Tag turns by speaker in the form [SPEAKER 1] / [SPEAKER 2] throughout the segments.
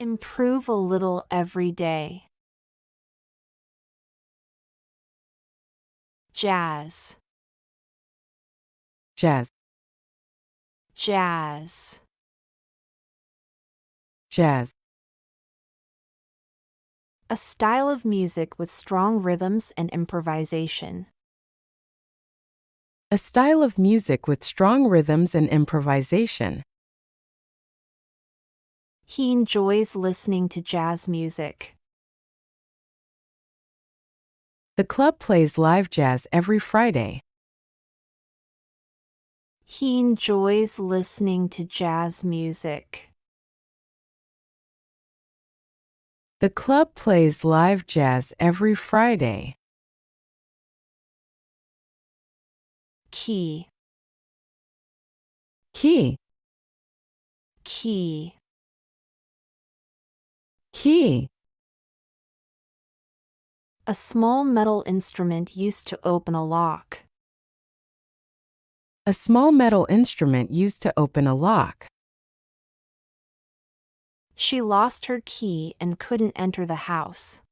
[SPEAKER 1] Improve a little every day. Jazz.
[SPEAKER 2] Jazz.
[SPEAKER 1] Jazz.
[SPEAKER 2] Jazz.
[SPEAKER 1] A style of music with strong rhythms and improvisation.
[SPEAKER 2] A style of music with strong rhythms and improvisation.
[SPEAKER 1] He enjoys listening to jazz music.
[SPEAKER 2] The club plays live jazz every Friday.
[SPEAKER 1] He enjoys listening to jazz music.
[SPEAKER 2] The club plays live jazz every Friday.
[SPEAKER 1] Key.
[SPEAKER 2] Key.
[SPEAKER 1] Key.
[SPEAKER 2] Key.
[SPEAKER 1] A small metal instrument used to open a lock.
[SPEAKER 2] A small metal instrument used to open a lock.
[SPEAKER 1] She lost her key and couldn't enter the house.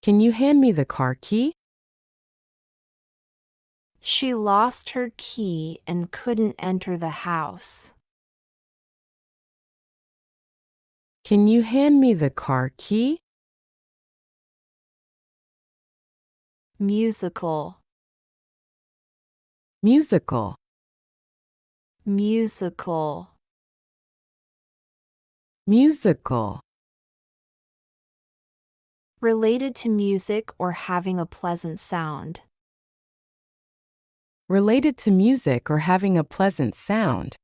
[SPEAKER 2] Can you hand me the car key?
[SPEAKER 1] She lost her key and couldn't enter the house.
[SPEAKER 2] Can you hand me the car key?
[SPEAKER 1] Musical.
[SPEAKER 2] Musical.
[SPEAKER 1] Musical.
[SPEAKER 2] Musical.
[SPEAKER 1] Related to music or having a pleasant sound.
[SPEAKER 2] Related to music or having a pleasant sound.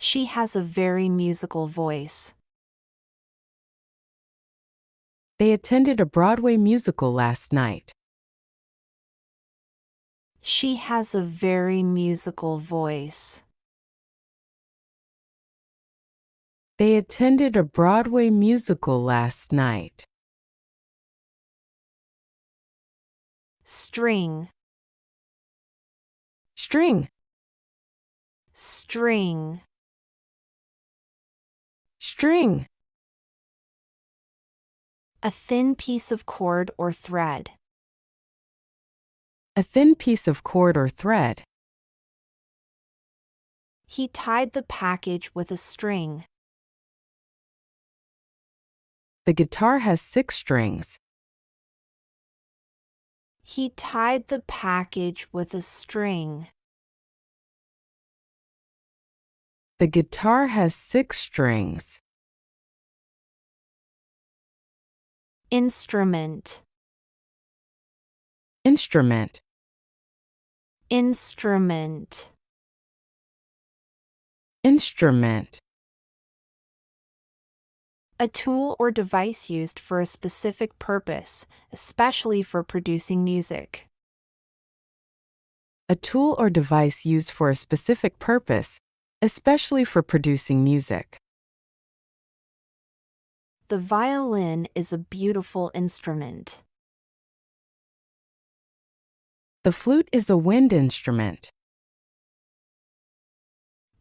[SPEAKER 1] She has a very musical voice.
[SPEAKER 2] They attended a Broadway musical last night.
[SPEAKER 1] She has a very musical voice.
[SPEAKER 2] They attended a Broadway musical last night.
[SPEAKER 1] String.
[SPEAKER 2] String.
[SPEAKER 1] String.
[SPEAKER 2] String.
[SPEAKER 1] A thin piece of cord or thread.
[SPEAKER 2] A thin piece of cord or thread.
[SPEAKER 1] He tied the package with a string.
[SPEAKER 2] The guitar has 6 strings.
[SPEAKER 1] He tied the package with a string.
[SPEAKER 2] The guitar has 6 strings.
[SPEAKER 1] Instrument.
[SPEAKER 2] Instrument.
[SPEAKER 1] Instrument.
[SPEAKER 2] Instrument.
[SPEAKER 1] A tool or device used for a specific purpose, especially for producing music.
[SPEAKER 2] A tool or device used for a specific purpose, especially for producing music.
[SPEAKER 1] The violin is a beautiful instrument.
[SPEAKER 2] The flute is a wind instrument.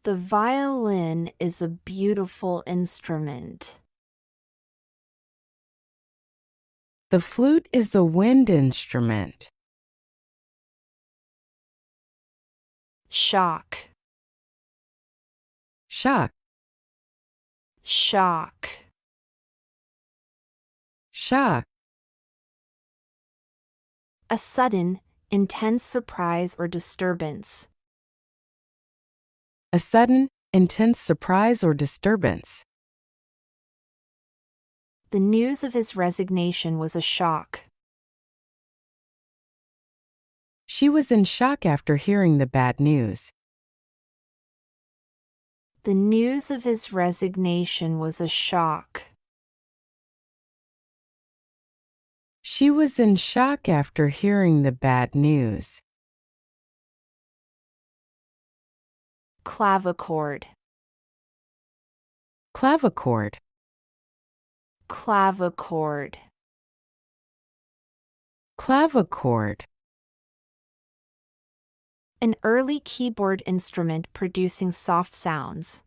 [SPEAKER 1] The violin is a beautiful instrument.
[SPEAKER 2] The flute is a wind instrument.
[SPEAKER 1] Shock.
[SPEAKER 2] Shock.
[SPEAKER 1] Shock.
[SPEAKER 2] Shock.
[SPEAKER 1] A sudden, intense surprise or disturbance.
[SPEAKER 2] A sudden, intense surprise or disturbance.
[SPEAKER 1] The news of his resignation was a shock.
[SPEAKER 2] She was in shock after hearing the bad news.
[SPEAKER 1] The news of his resignation was a shock.
[SPEAKER 2] She was in shock after hearing the bad news.
[SPEAKER 1] Clavichord.
[SPEAKER 2] Clavichord.
[SPEAKER 1] Clavichord.
[SPEAKER 2] Clavichord.
[SPEAKER 1] An early keyboard instrument producing soft sounds.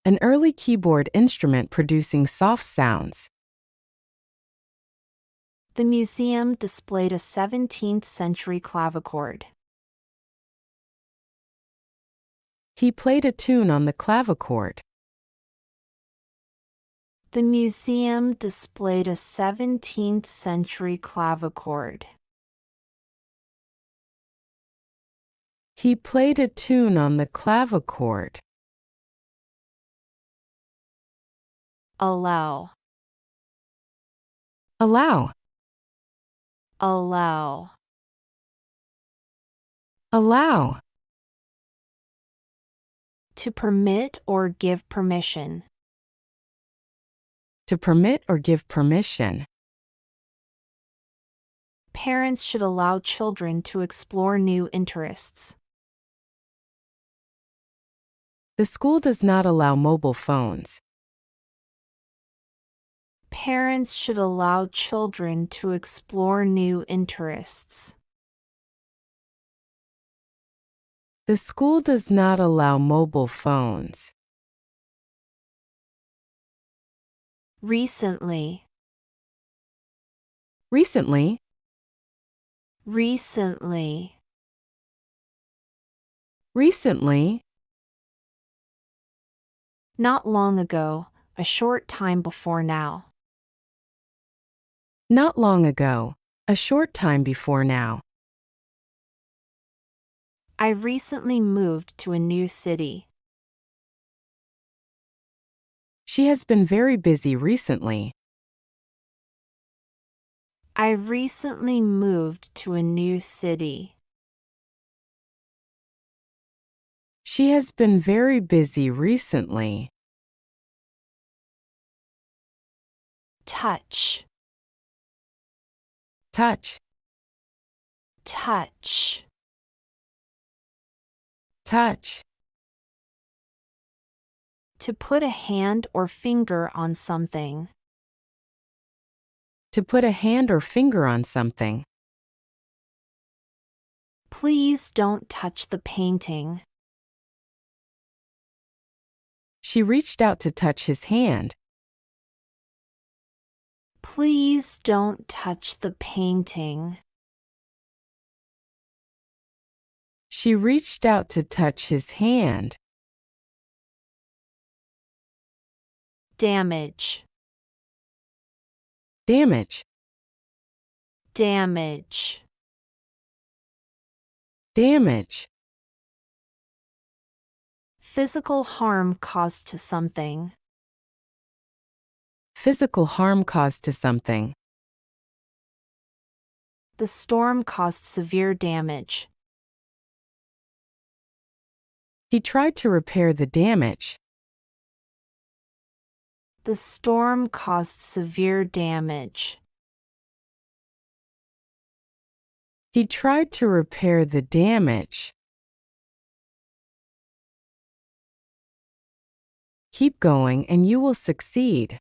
[SPEAKER 2] An early keyboard instrument producing soft sounds.
[SPEAKER 1] The museum displayed a 17th century clavichord.
[SPEAKER 2] He played a tune on the clavichord.
[SPEAKER 1] The museum displayed a 17th century clavichord.
[SPEAKER 2] He played a tune on the clavichord.
[SPEAKER 1] Allow.
[SPEAKER 2] Allow.
[SPEAKER 1] Allow.
[SPEAKER 2] Allow.
[SPEAKER 1] To permit or give permission.
[SPEAKER 2] To permit or give permission.
[SPEAKER 1] Parents should allow children to explore new interests.
[SPEAKER 2] The school does not allow mobile phones.
[SPEAKER 1] Parents should allow children to explore new interests.
[SPEAKER 2] The school does not allow mobile phones.
[SPEAKER 1] Recently.
[SPEAKER 2] Recently.
[SPEAKER 1] Recently.
[SPEAKER 2] Recently.
[SPEAKER 1] Not long ago, a short time before now.
[SPEAKER 2] Not long ago, a short time before now.
[SPEAKER 1] I recently moved to a new city.
[SPEAKER 2] She has been very busy recently.
[SPEAKER 1] I recently moved to a new city.
[SPEAKER 2] She has been very busy recently.
[SPEAKER 1] Touch.
[SPEAKER 2] Touch.
[SPEAKER 1] Touch.
[SPEAKER 2] Touch.
[SPEAKER 1] To put a hand or finger on something.
[SPEAKER 2] To put a hand or finger on something.
[SPEAKER 1] Please don't touch the painting.
[SPEAKER 2] She reached out to touch his hand.
[SPEAKER 1] Please don't touch the painting.
[SPEAKER 2] She reached out to touch his hand.
[SPEAKER 1] Damage.
[SPEAKER 2] Damage.
[SPEAKER 1] Damage.
[SPEAKER 2] Damage.
[SPEAKER 1] Physical harm caused to something.
[SPEAKER 2] Physical harm caused to something.
[SPEAKER 1] The storm caused severe damage.
[SPEAKER 2] He tried to repair the damage.
[SPEAKER 1] The storm caused severe damage.
[SPEAKER 2] He tried to repair the damage. Keep going and you will succeed.